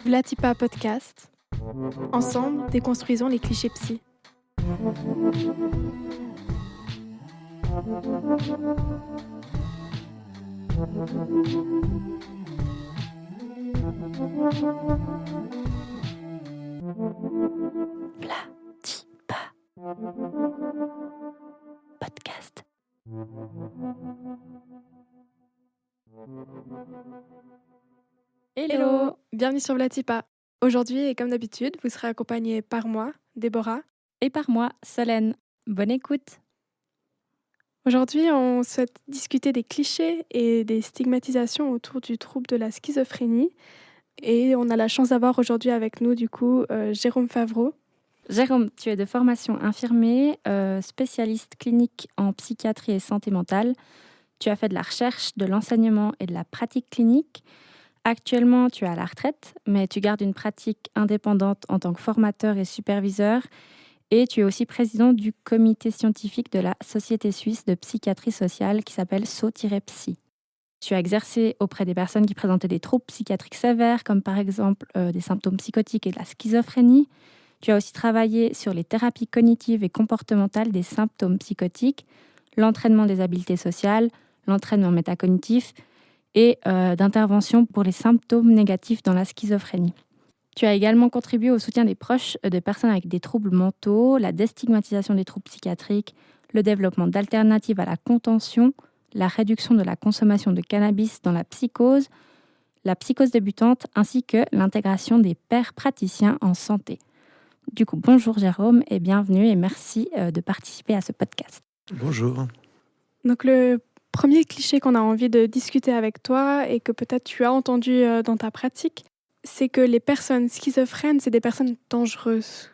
Vlatipa Podcast. Ensemble, déconstruisons les clichés psy. Vlatipa Podcast. Hello, bienvenue sur Vlatipa. Aujourd'hui, et comme d'habitude, vous serez accompagnés par moi, Déborah. Et par moi, Solène. Bonne écoute. Aujourd'hui, on souhaite discuter des clichés et des stigmatisations autour du trouble de la schizophrénie. Et on a la chance d'avoir aujourd'hui avec nous, Jérôme Favreau. Jérôme, tu es de formation infirmier, spécialiste clinique en psychiatrie et santé mentale. Tu as fait de la recherche, de l'enseignement et de la pratique clinique. Actuellement, tu es à la retraite, mais tu gardes une pratique indépendante en tant que formateur et superviseur. Et tu es aussi président du comité scientifique de la Société suisse de psychiatrie sociale qui s'appelle SO-Psy. Tu as exercé auprès des personnes qui présentaient des troubles psychiatriques sévères, comme par exemple des symptômes psychotiques et de la schizophrénie. Tu as aussi travaillé sur les thérapies cognitives et comportementales des symptômes psychotiques, l'entraînement des habiletés sociales, l'entraînement métacognitif et d'intervention pour les symptômes négatifs dans la schizophrénie. Tu as également contribué au soutien des proches des personnes avec des troubles mentaux, la déstigmatisation des troubles psychiatriques, le développement d'alternatives à la contention, la réduction de la consommation de cannabis dans la psychose débutante, ainsi que l'intégration des pairs praticiens en santé. Du coup, bonjour Jérôme et bienvenue et merci de participer à ce podcast. Bonjour. Donc le premier cliché qu'on a envie de discuter avec toi et que peut-être tu as entendu dans ta pratique, c'est que les personnes schizophrènes, c'est des personnes dangereuses.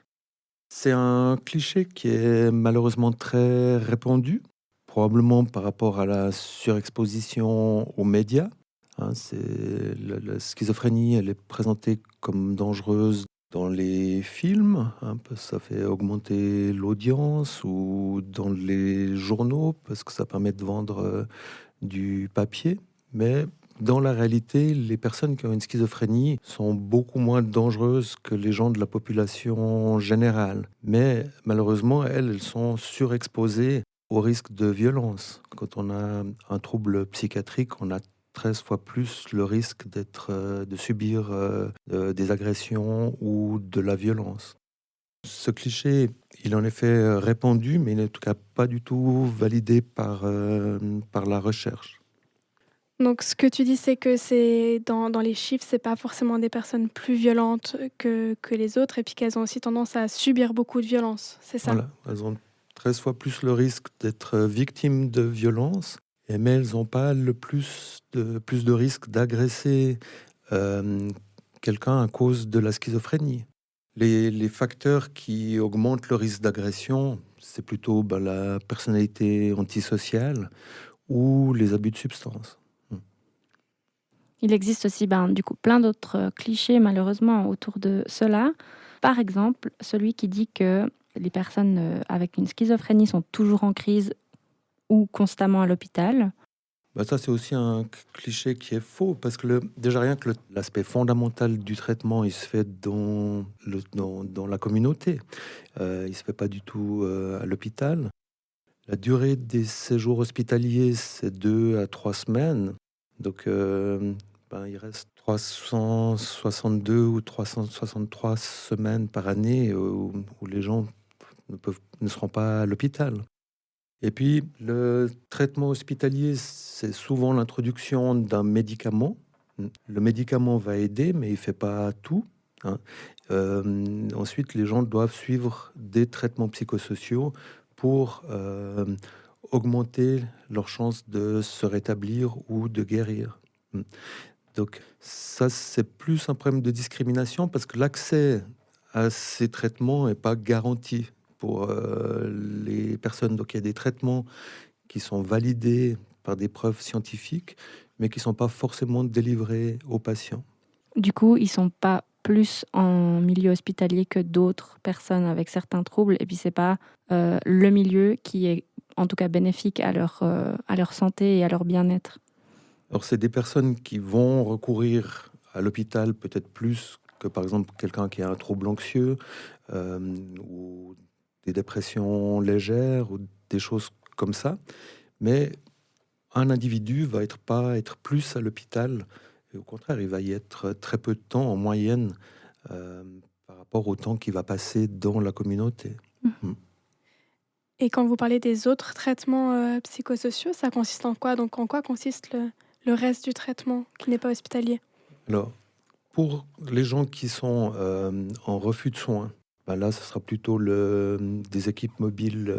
C'est un cliché qui est malheureusement très répandu, probablement par rapport à la surexposition aux médias. La schizophrénie, elle est présentée comme dangereuse dans les films, parce que ça fait augmenter l'audience, ou dans les journaux, parce que ça permet de vendre du papier. Mais dans la réalité, les personnes qui ont une schizophrénie sont beaucoup moins dangereuses que les gens de la population générale. Mais malheureusement, elles sont surexposées au risque de violence. Quand on a un trouble psychiatrique, on a 13 fois plus le risque de subir des agressions ou de la violence. Ce cliché, il en est fait répandu, mais il n'est en tout cas pas du tout validé par la recherche. Donc ce que tu dis, c'est que c'est dans les chiffres, c'est pas forcément des personnes plus violentes que les autres et puis qu'elles ont aussi tendance à subir beaucoup de violence, c'est ça? Voilà, elles ont 13 fois plus le risque d'être victimes de violences, mais elles n'ont pas plus de risque d'agresser quelqu'un à cause de la schizophrénie. Les facteurs qui augmentent le risque d'agression, c'est plutôt la personnalité antisociale ou les abus de substances. Il existe aussi du coup, plein d'autres clichés malheureusement autour de cela. Par exemple, celui qui dit que les personnes avec une schizophrénie sont toujours en crise ou constamment à l'hôpital. Ça, c'est aussi un cliché qui est faux, parce que déjà rien que l'aspect fondamental du traitement, il se fait dans la communauté. Il ne se fait pas du tout à l'hôpital. La durée des séjours hospitaliers, c'est 2 à 3 semaines. Donc, il reste 362 ou 363 semaines par année où les gens ne seront pas à l'hôpital. Et puis, le traitement hospitalier, c'est souvent l'introduction d'un médicament. Le médicament va aider, mais il ne fait pas tout. Ensuite, les gens doivent suivre des traitements psychosociaux pour augmenter leurs chances de se rétablir ou de guérir. Donc ça, c'est plus un problème de discrimination parce que l'accès à ces traitements n'est pas garanti pour les personnes. Donc il y a des traitements qui sont validés par des preuves scientifiques, mais qui ne sont pas forcément délivrés aux patients. Du coup, ils ne sont pas plus en milieu hospitalier que d'autres personnes avec certains troubles. Et puis, ce n'est pas le milieu qui est en tout cas bénéfique à leur santé et à leur bien-être. Alors, c'est des personnes qui vont recourir à l'hôpital peut-être plus que, par exemple, quelqu'un qui a un trouble anxieux ou des dépressions légères ou des choses comme ça. Mais un individu va pas être plus à l'hôpital. Et au contraire, il va y être très peu de temps en moyenne euh, par rapport au temps qu'il va passer dans la communauté. Mm. Et quand vous parlez des autres traitements, psychosociaux, ça consiste en quoi? Donc en quoi consiste le reste du traitement qui n'est pas hospitalier? Alors, pour les gens qui sont en refus de soins, ben là, ce sera plutôt des équipes mobiles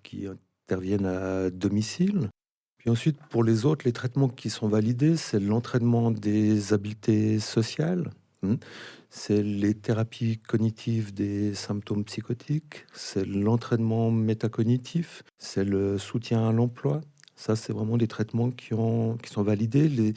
qui interviennent à domicile. Puis ensuite, pour les autres, les traitements qui sont validés, c'est l'entraînement des habiletés sociales, c'est les thérapies cognitives des symptômes psychotiques, c'est l'entraînement métacognitif, c'est le soutien à l'emploi. Ça, c'est vraiment des traitements qui sont validés.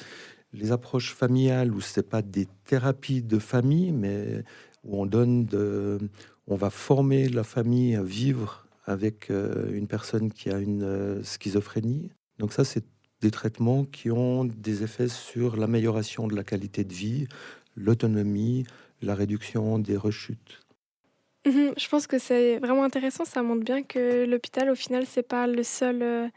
Les approches familiales, où c'est pas des thérapies de famille, mais où on va former la famille à vivre avec une personne qui a une schizophrénie. Donc ça, c'est des traitements qui ont des effets sur l'amélioration de la qualité de vie, l'autonomie, la réduction des rechutes. Je pense que c'est vraiment intéressant, ça montre bien que l'hôpital, au final, c'est pas le seul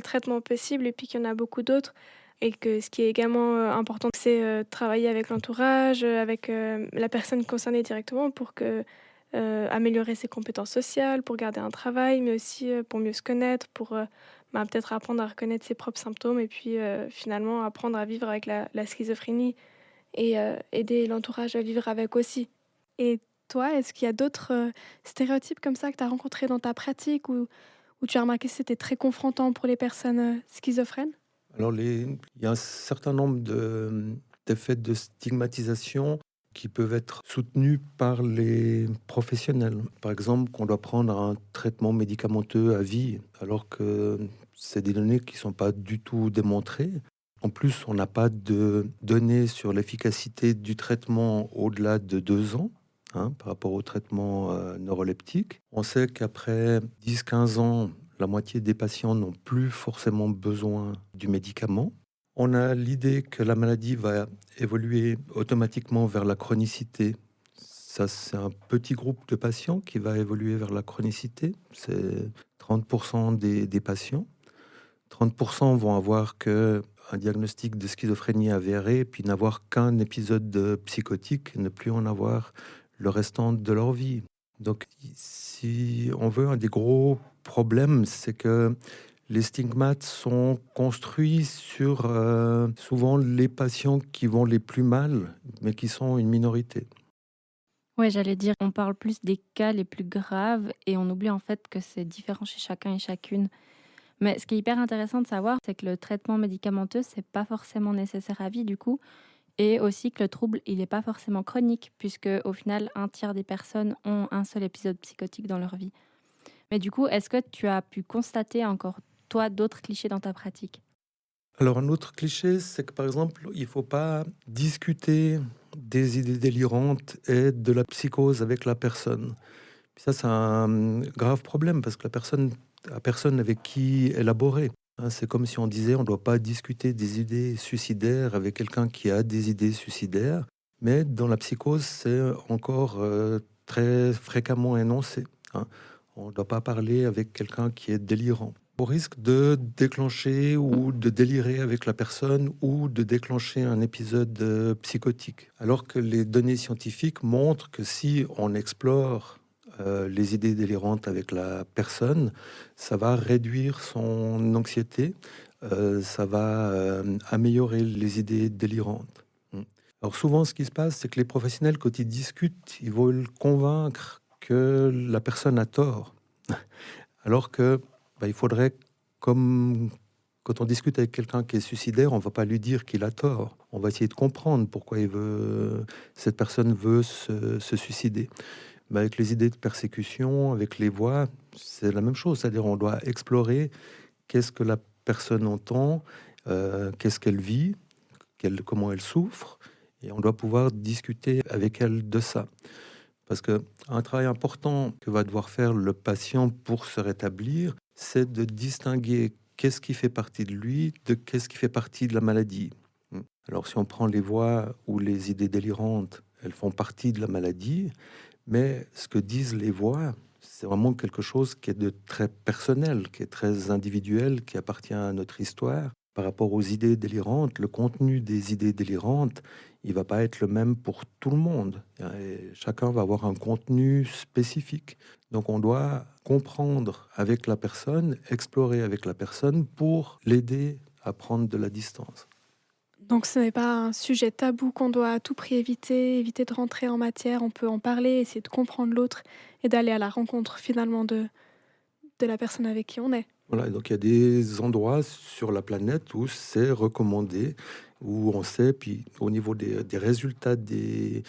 traitement possible et puis qu'il y en a beaucoup d'autres et que ce qui est également, important, c'est, travailler avec l'entourage, avec, la personne concernée directement pour améliorer ses compétences sociales, pour garder un travail, mais aussi, pour mieux se connaître, pour, peut-être apprendre à reconnaître ses propres symptômes et puis, finalement apprendre à vivre avec la schizophrénie et aider l'entourage à vivre avec aussi. Et toi, est-ce qu'il y a d'autres, stéréotypes comme ça que tu as rencontrés dans ta pratique où tu as remarqué que c'était très confrontant pour les personnes, schizophrènes? Alors, il y a un certain nombre d'effets de stigmatisation qui peuvent être soutenus par les professionnels. Par exemple, qu'on doit prendre un traitement médicamenteux à vie, alors que c'est des données qui ne sont pas du tout démontrées. En plus, on n'a pas de données sur l'efficacité du traitement au-delà de 2 ans, par rapport au traitement neuroleptique. On sait qu'après 10-15 ans, la moitié des patients n'ont plus forcément besoin du médicament. On a l'idée que la maladie va évoluer automatiquement vers la chronicité. Ça, c'est un petit groupe de patients qui va évoluer vers la chronicité. C'est 30% des patients. 30% vont avoir un diagnostic de schizophrénie avéré, puis n'avoir qu'un épisode psychotique et ne plus en avoir le restant de leur vie. Donc, si on veut, un des gros problèmes, c'est que les stigmates sont construits sur souvent les patients qui vont les plus mal, mais qui sont une minorité. Ouais, j'allais dire, on parle plus des cas les plus graves et on oublie en fait que c'est différent chez chacun et chacune. Mais ce qui est hyper intéressant de savoir, c'est que le traitement médicamenteux, c'est pas forcément nécessaire à vie du coup, et aussi que le trouble, il n'est pas forcément chronique, puisque au final, un tiers des personnes ont un seul épisode psychotique dans leur vie. Mais du coup, est-ce que tu as pu constater encore, toi, d'autres clichés dans ta pratique? Alors, un autre cliché, c'est que par exemple, il ne faut pas discuter des idées délirantes et de la psychose avec la personne. Puis ça, c'est un grave problème parce que la personne avec qui élaborer. C'est comme si on disait on ne doit pas discuter des idées suicidaires avec quelqu'un qui a des idées suicidaires. Mais dans la psychose, c'est encore très fréquemment énoncé. On ne doit pas parler avec quelqu'un qui est délirant. Au risque de déclencher ou de délirer avec la personne ou de déclencher un épisode psychotique. Alors que les données scientifiques montrent que si on explore les idées délirantes avec la personne, ça va réduire son anxiété, ça va améliorer les idées délirantes. Alors souvent, ce qui se passe, c'est que les professionnels, quand ils discutent, ils veulent convaincre que la personne a tort. Alors que il faudrait, comme quand on discute avec quelqu'un qui est suicidaire, on ne va pas lui dire qu'il a tort. On va essayer de comprendre pourquoi cette personne veut se suicider. Mais avec les idées de persécution, avec les voix, c'est la même chose. C'est-à-dire on doit explorer qu'est-ce que la personne entend, qu'est-ce qu'elle vit, comment elle souffre, et on doit pouvoir discuter avec elle de ça. Parce qu'un travail important que va devoir faire le patient pour se rétablir, c'est de distinguer qu'est-ce qui fait partie de lui, de qu'est-ce qui fait partie de la maladie. Alors si on prend les voix ou les idées délirantes, elles font partie de la maladie, mais ce que disent les voix, c'est vraiment quelque chose qui est de très personnel, qui est très individuel, qui appartient à notre histoire. Par rapport aux idées délirantes, le contenu des idées délirantes, il va pas être le même pour tout le monde. Et chacun va avoir un contenu spécifique. Donc on doit comprendre avec la personne, explorer avec la personne pour l'aider à prendre de la distance. Donc ce n'est pas un sujet tabou qu'on doit à tout prix éviter de rentrer en matière. On peut en parler, essayer de comprendre l'autre et d'aller à la rencontre finalement de la personne avec qui on est. Voilà, et donc il y a des endroits sur la planète où c'est recommandé, où on sait, puis au niveau des résultats des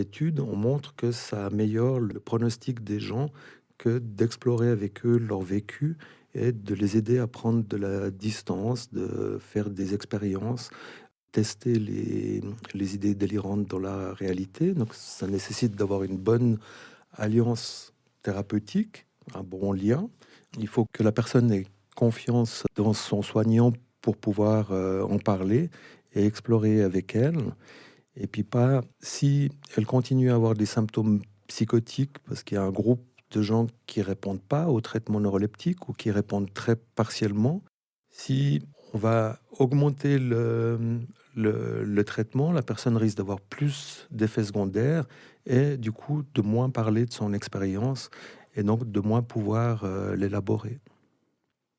études, on montre que ça améliore le pronostic des gens que d'explorer avec eux leur vécu et de les aider à prendre de la distance, de faire des expériences, tester les idées délirantes dans la réalité. Donc ça nécessite d'avoir une bonne alliance thérapeutique, un bon lien. Il faut que la personne ait confiance dans son soignant pour pouvoir en parler et explorer avec elle. Et puis pas, si elle continue à avoir des symptômes psychotiques, parce qu'il y a un groupe de gens qui répondent pas au traitement neuroleptique ou qui répondent très partiellement, si on va augmenter le traitement, la personne risque d'avoir plus d'effets secondaires et du coup de moins parler de son expérience et donc de moins pouvoir l'élaborer.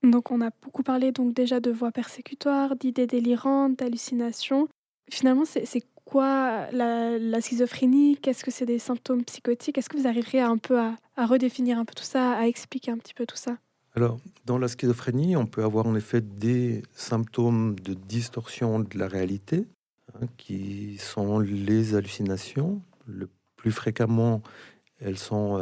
Donc on a beaucoup parlé donc déjà de voix persécutoires, d'idées délirantes, d'hallucinations. Finalement, c'est quoi la schizophrénie? Qu'est-ce que c'est des symptômes psychotiques? Est-ce que vous arriveriez un peu à redéfinir un peu tout ça, à expliquer un petit peu tout ça? Alors, dans la schizophrénie, on peut avoir en effet des symptômes de distorsion de la réalité, qui sont les hallucinations. Le plus fréquemment, elles sont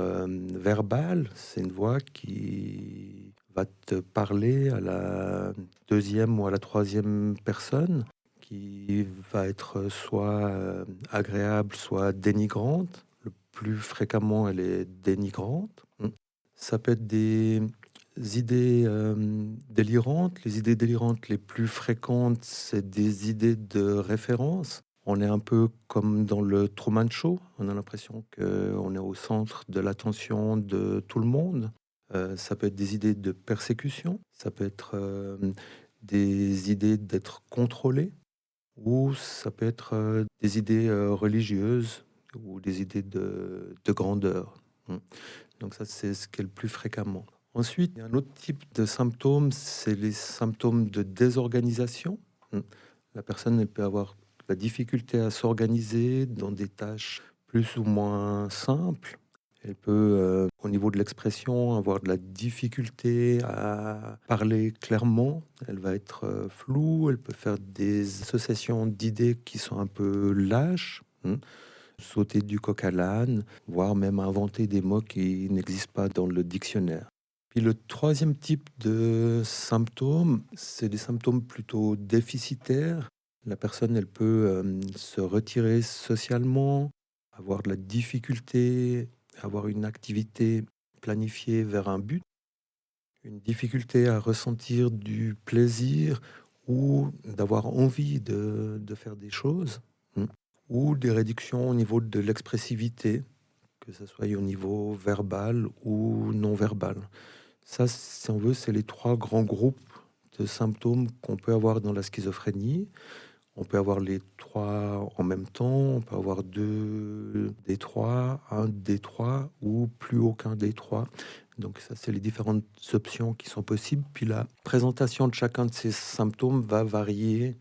verbales. C'est une voix qui va te parler à la deuxième ou à la troisième personne, qui va être soit agréable, soit dénigrante. Le plus fréquemment, elle est dénigrante. Ça peut être des idées délirantes. Les idées délirantes les plus fréquentes, c'est des idées de référence. On est un peu comme dans le Truman Show. On a l'impression qu'on est au centre de l'attention de tout le monde. Ça peut être des idées de persécution. Ça peut être des idées d'être contrôlé. Ou ça peut être des idées religieuses ou des idées de grandeur. Donc ça, c'est ce qui est le plus fréquemment. Ensuite, il y a un autre type de symptômes, c'est les symptômes de désorganisation. La personne, elle peut avoir la difficulté à s'organiser dans des tâches plus ou moins simples. Elle peut, au niveau de l'expression, avoir de la difficulté à parler clairement. Elle va être floue, elle peut faire des associations d'idées qui sont un peu lâches. Sauter du coq à l'âne, voire même inventer des mots qui n'existent pas dans le dictionnaire. Puis le troisième type de symptômes, c'est des symptômes plutôt déficitaires. La personne, elle peut se retirer socialement, avoir de la difficulté, avoir une activité planifiée vers un but, une difficulté à ressentir du plaisir ou d'avoir envie de faire des choses, ou des réductions au niveau de l'expressivité, que ce soit au niveau verbal ou non verbal. Ça, si on veut, c'est les trois grands groupes de symptômes qu'on peut avoir dans la schizophrénie. On peut avoir les trois en même temps, on peut avoir deux des trois, un des trois ou plus aucun des trois. Donc ça, c'est les différentes options qui sont possibles. Puis la présentation de chacun de ces symptômes va varier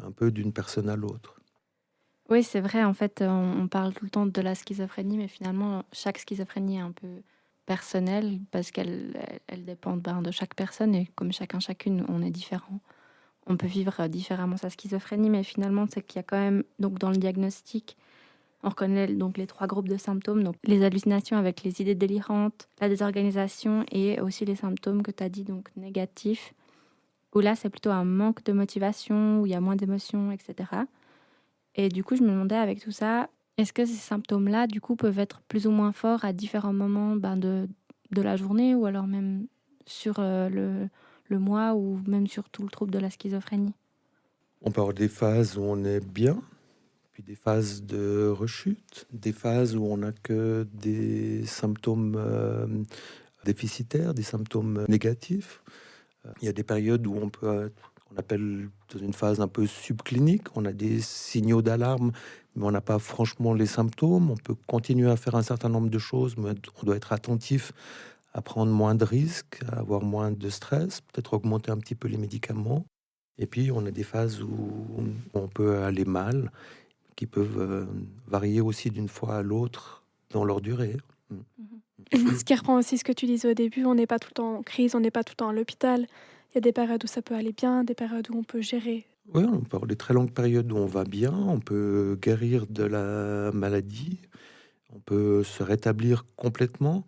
un peu d'une personne à l'autre. Oui, c'est vrai, en fait, on parle tout le temps de la schizophrénie, mais finalement, chaque schizophrénie est un peu personnelle parce qu'elle dépend de chaque personne et comme chacune, on est différent. On peut vivre différemment sa schizophrénie, mais finalement, c'est qu'il y a quand même, donc dans le diagnostic, on reconnaît donc les trois groupes de symptômes, donc les hallucinations avec les idées délirantes, la désorganisation et aussi les symptômes que tu as dit, donc négatifs, où là, c'est plutôt un manque de motivation, où il y a moins d'émotions, etc. Et du coup, je me demandais avec tout ça, est-ce que ces symptômes-là, du coup, peuvent être plus ou moins forts à différents moments de la journée ou alors même sur le le mois ou même sur tout le trouble de la schizophrénie? On peut avoir des phases où on est bien, puis des phases de rechute, des phases où on n'a que des symptômes déficitaires, des symptômes négatifs. Il y a des périodes où on peut être, on appelle dans une phase un peu subclinique, on a des signaux d'alarme, mais on n'a pas franchement les symptômes. On peut continuer à faire un certain nombre de choses, mais on doit être attentif à prendre moins de risques, à avoir moins de stress, peut-être augmenter un petit peu les médicaments. Et puis, on a des phases où on peut aller mal, qui peuvent varier aussi d'une fois à l'autre dans leur durée. Ce qui reprend aussi ce que tu disais au début, on n'est pas tout le temps en crise, on n'est pas tout le temps à l'hôpital. Il y a des périodes où ça peut aller bien, des périodes où on peut gérer. Oui, on peut avoir des très longues périodes où on va bien, on peut guérir de la maladie, on peut se rétablir complètement.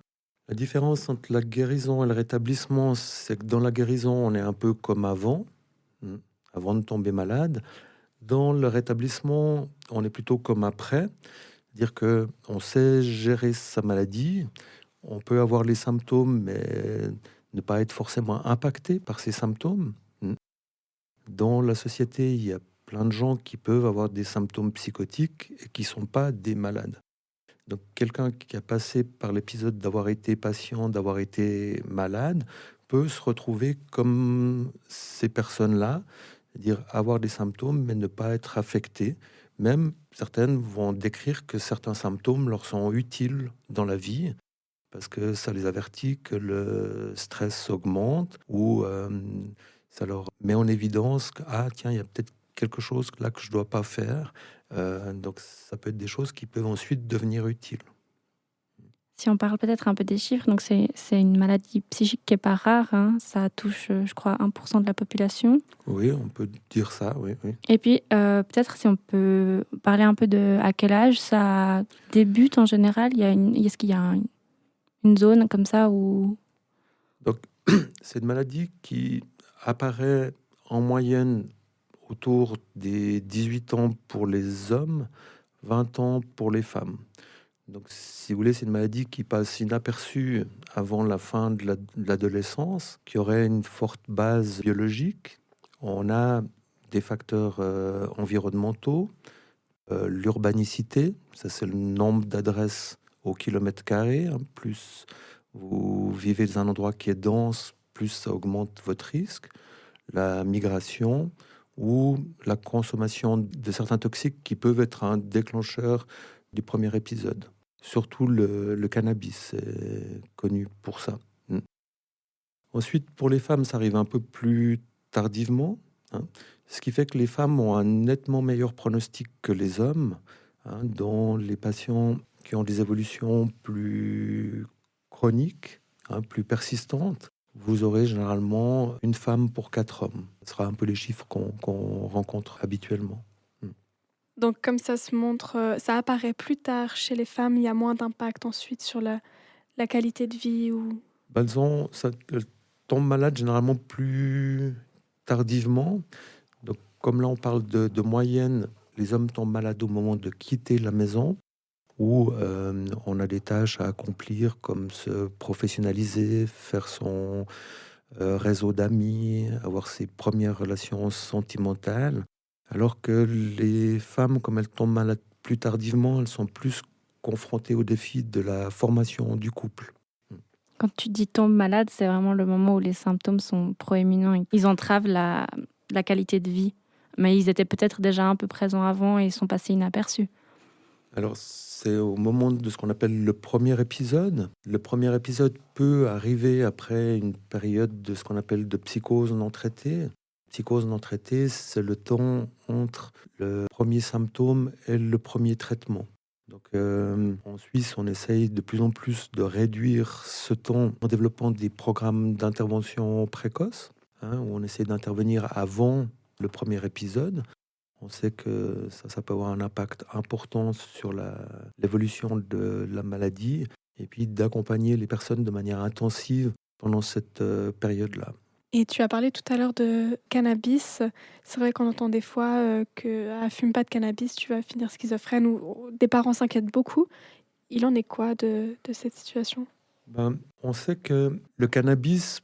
La différence entre la guérison et le rétablissement, c'est que dans la guérison, on est un peu comme avant, mm, avant de tomber malade. Dans le rétablissement, on est plutôt comme après, c'est-à-dire que on sait gérer sa maladie, on peut avoir les symptômes, mais ne pas être forcément impacté par ces symptômes. Mm. Dans la société, il y a plein de gens qui peuvent avoir des symptômes psychotiques et qui ne sont pas des malades. Donc quelqu'un qui a passé par l'épisode d'avoir été patient, d'avoir été malade, peut se retrouver comme ces personnes-là, c'est-à-dire avoir des symptômes mais ne pas être affecté. Même certaines vont décrire que certains symptômes leur sont utiles dans la vie parce que ça les avertit que le stress augmente ou ça leur met en évidence que ah tiens, il y a peut-être quelque chose là que je dois pas faire. Donc ça peut être des choses qui peuvent ensuite devenir utiles. Si on parle peut-être un peu des chiffres, donc c'est une maladie psychique qui n'est pas rare, hein. Ça touche, je crois, 1% de la population. Oui, on peut dire ça, oui, oui. Et puis, peut-être si on peut parler un peu de à quel âge ça débute en général. Est-ce qu'il y a une zone comme ça où... Donc c'est une maladie qui apparaît en moyenne autour des 18 ans pour les hommes, 20 ans pour les femmes. Donc, si vous voulez, c'est une maladie qui passe inaperçue avant la fin de l'adolescence, qui aurait une forte base biologique. On a des facteurs environnementaux, l'urbanicité, ça c'est le nombre d'adresses au kilomètre carré, hein. Plus vous vivez dans un endroit qui est dense, plus ça augmente votre risque. La migration ou la consommation de certains toxiques qui peuvent être un déclencheur du premier épisode. Surtout le cannabis est connu pour ça. Mm. Ensuite, pour les femmes, ça arrive un peu plus tardivement, hein, ce qui fait que les femmes ont un nettement meilleur pronostic que les hommes, hein, dans les patients qui ont des évolutions plus chroniques, hein, plus persistantes. Vous aurez généralement une femme pour 4 hommes. Ce sera un peu les chiffres qu'on rencontre habituellement. Donc comme ça se montre, ça apparaît plus tard chez les femmes, il y a moins d'impact ensuite sur la qualité de vie ou... Elles tombent malades généralement plus tardivement. Donc, comme là, on parle de moyenne, les hommes tombent malades au moment de quitter la maison, où on a des tâches à accomplir, comme se professionnaliser, faire son réseau d'amis, avoir ses premières relations sentimentales. Alors que les femmes, comme elles tombent malades plus tardivement, elles sont plus confrontées au défi de la formation du couple. Quand tu dis tombe malade, c'est vraiment le moment où les symptômes sont proéminents et ils entravent la qualité de vie. Mais ils étaient peut-être déjà un peu présents avant et ils sont passés inaperçus. Alors, c'est au moment de ce qu'on appelle le premier épisode. Le premier épisode peut arriver après une période de ce qu'on appelle de psychose non traitée. Psychose non traitée, c'est le temps entre le premier symptôme et le premier traitement. Donc, en Suisse, on essaye de plus en plus de réduire ce temps en développant des programmes d'intervention précoce, hein, où on essaie d'intervenir avant le premier épisode. On sait que ça peut avoir un impact important sur l'évolution de la maladie et puis d'accompagner les personnes de manière intensive pendant cette période-là. Et tu as parlé tout à l'heure de cannabis. C'est vrai qu'on entend des fois que fume pas de cannabis, tu vas finir schizophrène ou des parents s'inquiètent beaucoup. Il en est quoi de cette situation? On sait que le cannabis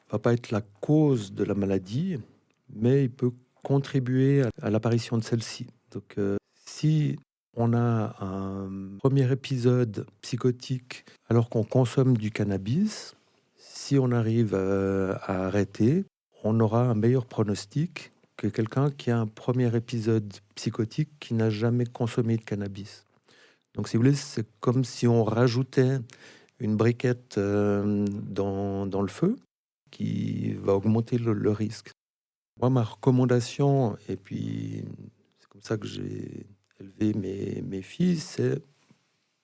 va pas être la cause de la maladie, mais il peut contribuer à l'apparition de celle-ci. Donc, si on a un premier épisode psychotique alors qu'on consomme du cannabis, si on arrive à arrêter, on aura un meilleur pronostic que quelqu'un qui a un premier épisode psychotique qui n'a jamais consommé de cannabis. Donc, si vous voulez, c'est comme si on rajoutait une briquette dans le feu qui va augmenter le risque. Moi, ma recommandation, et puis c'est comme ça que j'ai élevé mes filles, c'est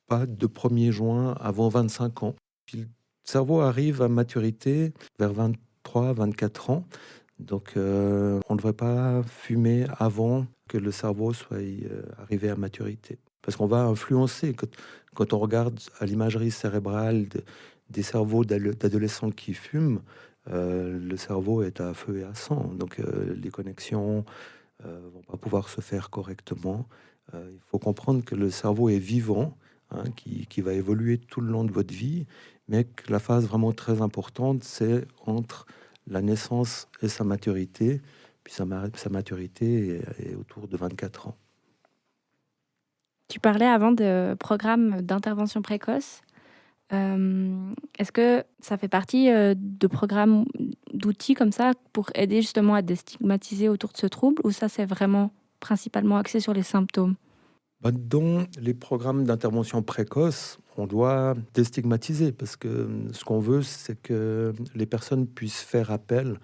pas de 1er juin avant 25 ans. Puis le cerveau arrive à maturité vers 23-24 ans. Donc, on ne devrait pas fumer avant que le cerveau soit arrivé à maturité. Parce qu'on va influencer. Quand on regarde à l'imagerie cérébrale des cerveaux d'adolescents qui fument, le cerveau est à feu et à sang. Donc, les connexions vont pas pouvoir se faire correctement. Il faut comprendre que le cerveau est vivant, hein, qui va évoluer tout le long de votre vie, mais que la phase vraiment très importante, c'est entre la naissance et sa maturité. Puis sa maturité est autour de 24 ans. Tu parlais avant de programmes d'intervention précoce. Est-ce que ça fait partie de programmes, d'outils comme ça pour aider justement à déstigmatiser autour de ce trouble, ou ça c'est vraiment principalement axé sur les symptômes? Dans les programmes d'intervention précoce, on doit déstigmatiser parce que ce qu'on veut, c'est que les personnes puissent faire appel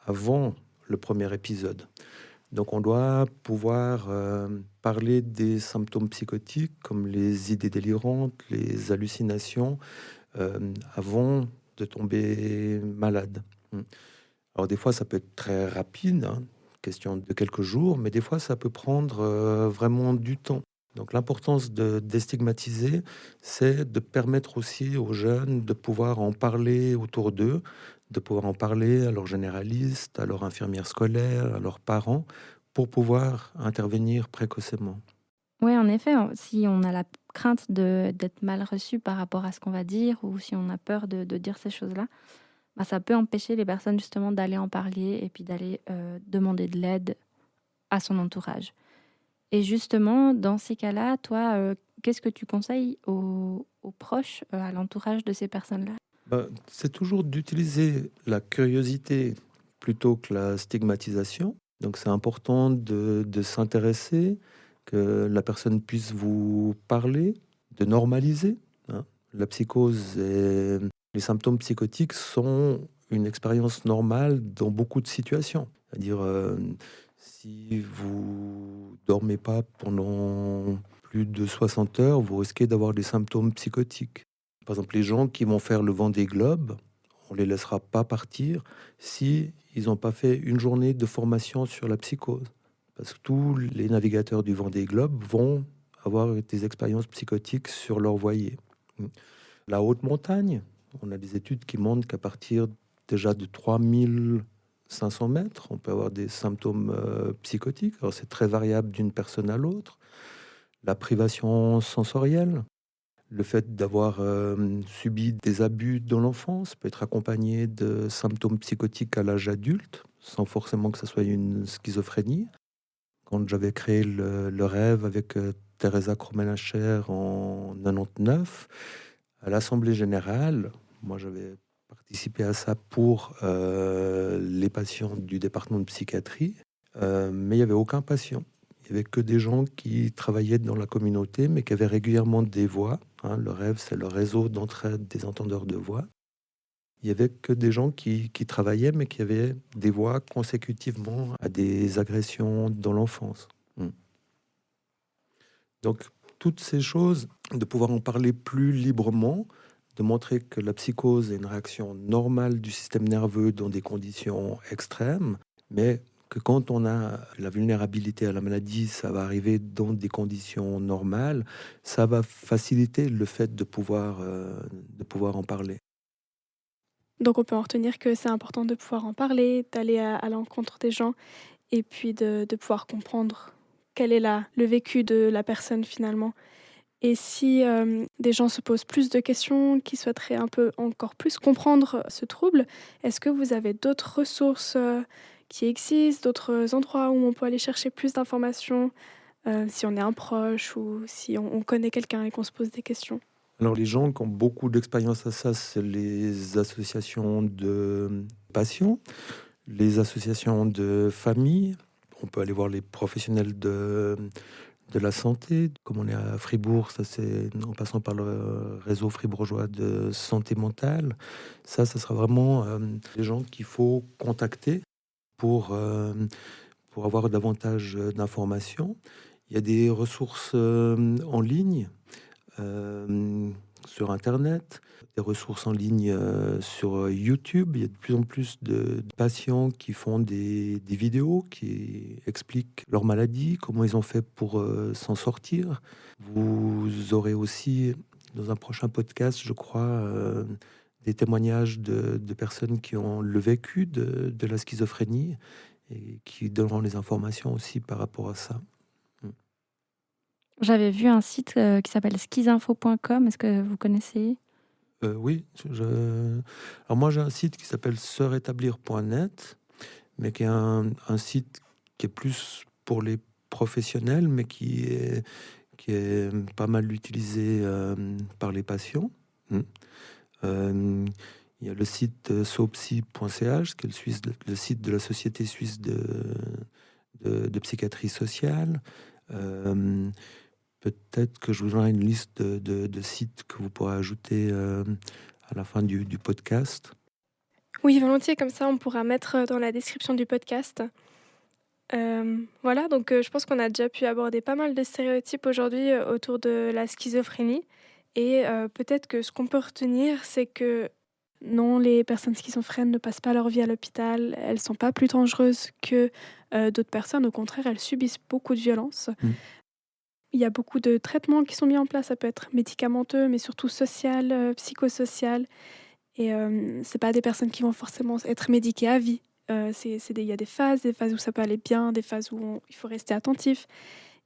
avant le premier épisode. Donc on doit pouvoir parler des symptômes psychotiques comme les idées délirantes, les hallucinations, avant de tomber malade. Alors des fois ça peut être très rapide, hein, question de quelques jours, mais des fois ça peut prendre vraiment du temps. Donc l'importance de déstigmatiser, c'est de permettre aussi aux jeunes de pouvoir en parler autour d'eux, de pouvoir en parler à leurs généralistes, à leurs infirmières scolaires, à leurs parents, pour pouvoir intervenir précocement. Oui, en effet, si on a la crainte d'être mal reçu par rapport à ce qu'on va dire, ou si on a peur de dire ces choses-là, bah, ça peut empêcher les personnes justement d'aller en parler et puis d'aller demander de l'aide à son entourage. Et justement, dans ces cas-là, toi, qu'est-ce que tu conseilles aux proches, à l'entourage de ces personnes-là? C'est toujours d'utiliser la curiosité plutôt que la stigmatisation. Donc c'est important de s'intéresser, que la personne puisse vous parler, de normaliser, hein. La psychose et les symptômes psychotiques sont une expérience normale dans beaucoup de situations. C'est-à-dire, si vous dormez pas pendant plus de 60 heures, vous risquez d'avoir des symptômes psychotiques. Par exemple, les gens qui vont faire le Vendée Globe, on les laissera pas partir si ils n'ont pas fait une journée de formation sur la psychose. Parce que tous les navigateurs du Vendée Globe vont avoir des expériences psychotiques sur leur voilier. La haute montagne, on a des études qui montrent qu'à partir déjà de 3500 mètres, on peut avoir des symptômes psychotiques. Alors c'est très variable d'une personne à l'autre. La privation sensorielle, le fait d'avoir subi des abus dans l'enfance peut être accompagné de symptômes psychotiques à l'âge adulte, sans forcément que ce soit une schizophrénie. Quand j'avais créé le rêve avec Teresa Kromenacher en 99, à l'Assemblée générale, moi j'avais participé à ça pour les patients du département de psychiatrie, mais il n'y avait aucun patient. Il n'y avait que des gens qui travaillaient dans la communauté, mais qui avaient régulièrement des voix, hein. Le rêve, c'est le réseau d'entraide des entendeurs de voix. Il n'y avait que des gens qui travaillaient, mais qui avaient des voix consécutivement à des agressions dans l'enfance. Donc, toutes ces choses, de pouvoir en parler plus librement, de montrer que la psychose est une réaction normale du système nerveux dans des conditions extrêmes, mais que quand on a la vulnérabilité à la maladie, ça va arriver dans des conditions normales, ça va faciliter le fait de pouvoir en parler. Donc on peut en retenir que c'est important de pouvoir en parler, d'aller à l'encontre des gens et puis de pouvoir comprendre quel est le vécu de la personne finalement. Et si, des gens se posent plus de questions, qui souhaiteraient un peu encore plus comprendre ce trouble, est-ce que vous avez d'autres ressources, qui existent, d'autres endroits où on peut aller chercher plus d'informations, si on est un proche ou si on connaît quelqu'un et qu'on se pose des questions? Alors les gens qui ont beaucoup d'expérience à ça, c'est les associations de patients, les associations de famille. On peut aller voir les professionnels de la santé. Comme on est à Fribourg, ça c'est en passant par le réseau fribourgeois de santé mentale. Ça sera vraiment les gens qu'il faut contacter pour, pour avoir davantage d'informations. Il y a des ressources en ligne sur Internet, des ressources en ligne sur YouTube. Il y a de plus en plus de patients qui font des vidéos qui expliquent leur maladie, comment ils ont fait pour s'en sortir. Vous aurez aussi, dans un prochain podcast, je crois, des témoignages de personnes qui ont le vécu de la schizophrénie et qui donneront les informations aussi par rapport à ça. J'avais vu un site qui s'appelle skizinfo.com. Est-ce que vous connaissez? Oui, alors moi j'ai un site qui s'appelle serétablir.net, mais qui est un site qui est plus pour les professionnels, mais qui est pas mal utilisé par les patients. Mm. Il y a le site sopsy.ch, qui est le site de la Société suisse de psychiatrie sociale. Euh, Peut-être que je vous donnerai une liste de sites que vous pourrez ajouter à la fin du podcast. Oui, volontiers, comme ça on pourra mettre, dans la description du podcast. Voilà, donc je pense qu'on a déjà pu aborder pas mal de stéréotypes aujourd'hui, autour de la schizophrénie et peut-être que ce qu'on peut retenir, c'est que non, les personnes schizophrènes ne passent pas leur vie à l'hôpital, elles sont pas plus dangereuses que, d'autres personnes. Au contraire, elles subissent beaucoup de violences. Mm. Il y a beaucoup de traitements qui sont mis en place, ça peut être médicamenteux, mais surtout social, psychosocial et c'est pas des personnes qui vont forcément être médiquées à vie. C'est des il y a des phases où ça peut aller bien, des phases où il faut rester attentif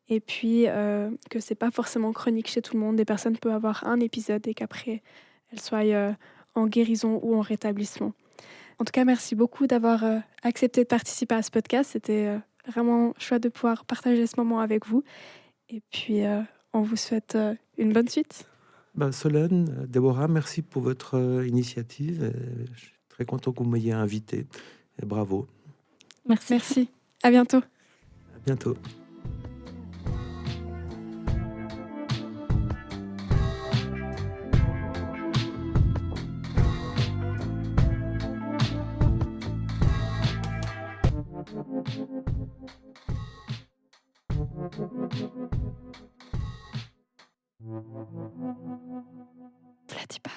et puis, que c'est pas forcément chronique chez tout le monde. Des personnes peuvent avoir un épisode et qu'après elles soient, en guérison ou en rétablissement. En tout cas, merci beaucoup d'avoir, accepté de participer à ce podcast. C'était, vraiment chouette de pouvoir partager ce moment avec vous et puis, on vous souhaite, une bonne suite. Solène, Déborah, merci pour votre initiative. Je suis très content que vous m'ayez invité. Et bravo. Merci. Merci. À bientôt. À bientôt. Vous la dis pas.